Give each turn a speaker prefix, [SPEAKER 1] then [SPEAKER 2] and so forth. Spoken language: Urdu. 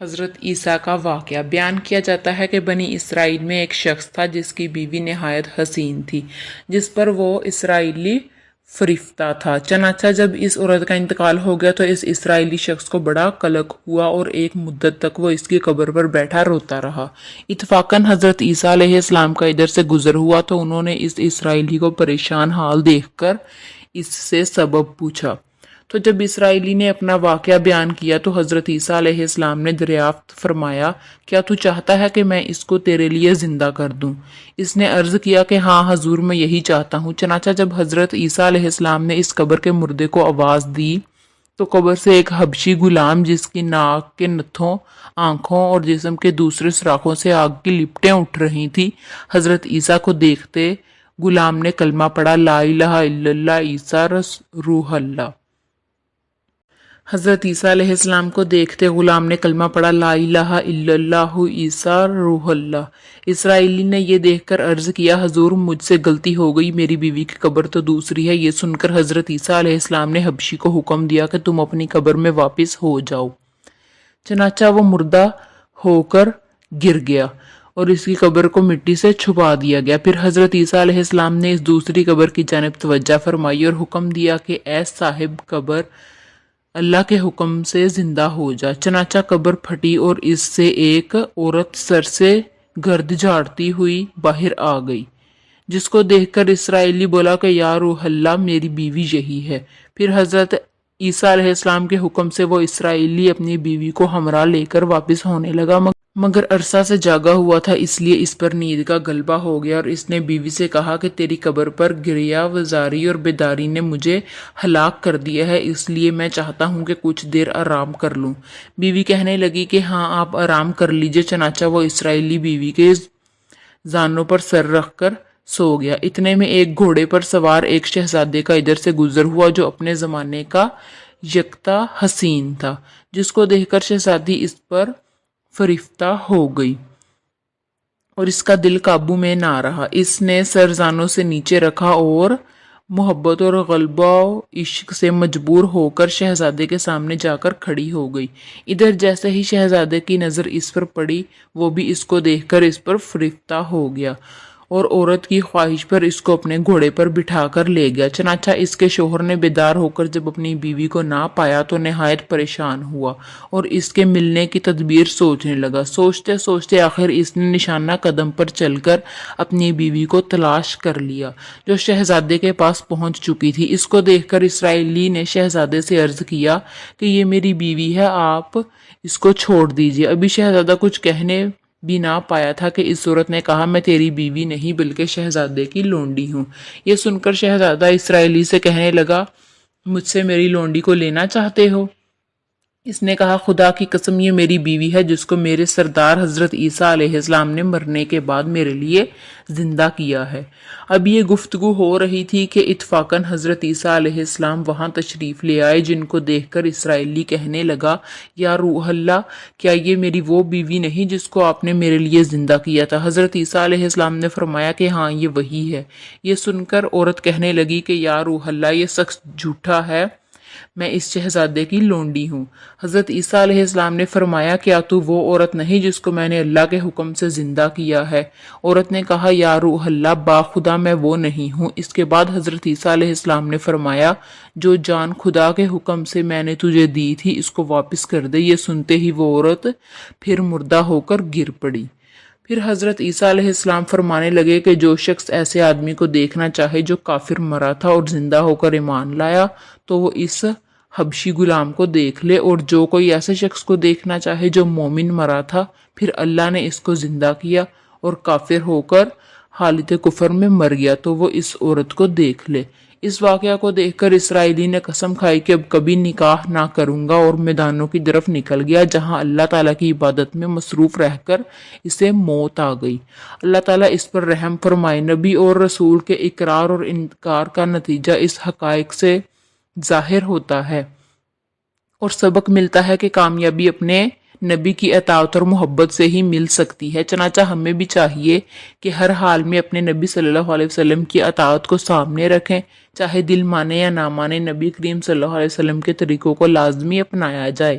[SPEAKER 1] حضرت عیسیٰ کا واقعہ بیان کیا جاتا ہے کہ بنی اسرائیل میں ایک شخص تھا جس کی بیوی نہایت حسین تھی، جس پر وہ اسرائیلی فریفتہ تھا۔ چنانچہ جب اس عورت کا انتقال ہو گیا تو اس اسرائیلی شخص کو بڑا قلق ہوا اور ایک مدت تک وہ اس کی قبر پر بیٹھا روتا رہا۔ اتفاقاً حضرت عیسیٰ علیہ السلام کا ادھر سے گزر ہوا تو انہوں نے اس اسرائیلی کو پریشان حال دیکھ کر اس سے سبب پوچھا۔ تو جب اسرائیلی نے اپنا واقعہ بیان کیا تو حضرت عیسیٰ علیہ السلام نے دریافت فرمایا، کیا تو چاہتا ہے کہ میں اس کو تیرے لیے زندہ کر دوں؟ اس نے عرض کیا کہ ہاں حضور، میں یہی چاہتا ہوں۔ چنانچہ جب حضرت عیسیٰ علیہ السلام نے اس قبر کے مردے کو آواز دی تو قبر سے ایک حبشی غلام جس کی ناک کے نتھوں، آنکھوں اور جسم کے دوسرے سوراخوں سے آگ کی لپٹیں اٹھ رہی تھی، حضرت عیسیٰ کو دیکھتے غلام نے کلمہ پڑھا، لا الہ الا اللہ عیسیٰ روح اللہ۔ حضرت عیسیٰ علیہ السلام کو دیکھتے غلام نے کلمہ پڑھا، لا الہ الا اللہ عیسیٰ روح اللہ۔ اسرائیلی نے یہ دیکھ کر عرض کیا، حضور مجھ سے غلطی ہو گئی، میری بیوی کی قبر تو دوسری ہے۔ یہ سن کر حضرت عیسیٰ علیہ السلام نے حبشی کو حکم دیا کہ تم اپنی قبر میں واپس ہو جاؤ۔ چنانچہ وہ مردہ ہو کر گر گیا اور اس کی قبر کو مٹی سے چھپا دیا گیا۔ پھر حضرت عیسیٰ علیہ السلام نے اس دوسری قبر کی جانب توجہ فرمائی اور حکم دیا کہ اے صاحب قبر، اللہ کے حکم سے زندہ ہو جا۔ چنانچہ قبر پھٹی اور اس سے ایک عورت سر سے گرد جھاڑتی ہوئی باہر آ گئی، جس کو دیکھ کر اسرائیلی بولا کہ یا روح اللہ، میری بیوی یہی ہے۔ پھر حضرت عیسیٰ علیہ السلام کے حکم سے وہ اسرائیلی اپنی بیوی کو ہمراہ لے کر واپس ہونے لگا، مگر عرصہ سے جاگا ہوا تھا، اس لیے اس پر نیند کا غلبہ ہو گیا اور اس نے بیوی سے کہا کہ تیری قبر پر گریہ وزاری اور بیداری نے مجھے ہلاک کر دیا ہے، اس لیے میں چاہتا ہوں کہ کچھ دیر آرام کر لوں۔ بیوی کہنے لگی کہ ہاں آپ آرام کر لیجئے۔ چنانچہ وہ اسرائیلی بیوی کے زانوں پر سر رکھ کر سو گیا۔ اتنے میں ایک گھوڑے پر سوار ایک شہزادے کا ادھر سے گزر ہوا جو اپنے زمانے کا یکتا حسین تھا، جس کو دیکھ کر شہزادی اس پر فریفتہ ہو گئی اور اس کا دل قابو میں نہ رہا۔ اس نے سر زانوں سے نیچے رکھا اور محبت اور غلبہ و عشق سے مجبور ہو کر شہزادے کے سامنے جا کر کھڑی ہو گئی۔ ادھر جیسے ہی شہزادے کی نظر اس پر پڑی، وہ بھی اس کو دیکھ کر اس پر فریفتہ ہو گیا اور عورت کی خواہش پر اس کو اپنے گھوڑے پر بٹھا کر لے گیا۔ چنانچہ اس کے شوہر نے بیدار ہو کر جب اپنی بیوی کو نہ پایا تو نہایت پریشان ہوا اور اس کے ملنے کی تدبیر سوچنے لگا۔ سوچتے سوچتے آخر اس نے نشانہ قدم پر چل کر اپنی بیوی کو تلاش کر لیا، جو شہزادے کے پاس پہنچ چکی تھی۔ اس کو دیکھ کر اسرائیلی نے شہزادے سے عرض کیا کہ یہ میری بیوی ہے، آپ اس کو چھوڑ دیجیے۔ ابھی شہزادہ کچھ کہنے بھی نہ پایا تھا کہ اس عورت نے کہا، میں تیری بیوی نہیں بلکہ شہزادے کی لونڈی ہوں۔ یہ سن کر شہزادہ اسرائیلی سے کہنے لگا، مجھ سے میری لونڈی کو لینا چاہتے ہو؟ اس نے کہا، خدا کی قسم یہ میری بیوی ہے جس کو میرے سردار حضرت عیسیٰ علیہ السلام نے مرنے کے بعد میرے لیے زندہ کیا ہے۔ اب یہ گفتگو ہو رہی تھی کہ اتفاقاً حضرت عیسیٰ علیہ السلام وہاں تشریف لے آئے، جن کو دیکھ کر اسرائیلی کہنے لگا، یا روح اللہ، کیا یہ میری وہ بیوی نہیں جس کو آپ نے میرے لیے زندہ کیا تھا؟ حضرت عیسیٰ علیہ السلام نے فرمایا کہ ہاں یہ وہی ہے۔ یہ سن کر عورت کہنے لگی کہ یا روح اللہ، یہ شخص جھوٹا ہے، میں اس شہزادے کی لونڈی ہوں۔ حضرت عیسیٰ علیہ السلام نے فرمایا، کیا تو وہ عورت نہیں جس کو میں نے اللہ کے حکم سے زندہ کیا ہے؟ عورت نے کہا، یا روح اللہ، باخدا میں وہ نہیں ہوں۔ اس کے بعد حضرت عیسیٰ علیہ السلام نے فرمایا، جو جان خدا کے حکم سے میں نے تجھے دی تھی اس کو واپس کر دے۔ یہ سنتے ہی وہ عورت پھر مردہ ہو کر گر پڑی۔ پھر حضرت عیسیٰ علیہ السلام فرمانے لگے کہ جو شخص ایسے آدمی کو دیکھنا چاہے جو کافر مرا تھا اور زندہ ہو کر ایمان لایا تو وہ اس حبشی غلام کو دیکھ لے، اور جو کوئی ایسے شخص کو دیکھنا چاہے جو مومن مرا تھا پھر اللہ نے اس کو زندہ کیا اور کافر ہو کر حالت کفر میں مر گیا تو وہ اس عورت کو دیکھ لے۔ اس واقعہ کو دیکھ کر اسرائیلی نے قسم کھائی کہ اب کبھی نکاح نہ کروں گا اور میدانوں کی طرف نکل گیا جہاں اللہ تعالیٰ کی عبادت میں مصروف رہ کر اسے موت آ گئی۔ اللہ تعالیٰ اس پر رحم فرمائے۔ نبی اور رسول کے اقرار اور انکار کا نتیجہ اس حقائق سے ظاہر ہوتا ہے اور سبق ملتا ہے کہ کامیابی اپنے نبی کی اطاعت اور محبت سے ہی مل سکتی ہے۔ چنانچہ ہمیں بھی چاہیے کہ ہر حال میں اپنے نبی صلی اللہ علیہ وسلم کی اطاعت کو سامنے رکھیں، چاہے دل مانے یا نہ مانے، نبی کریم صلی اللہ علیہ وسلم کے طریقوں کو لازمی اپنایا جائے۔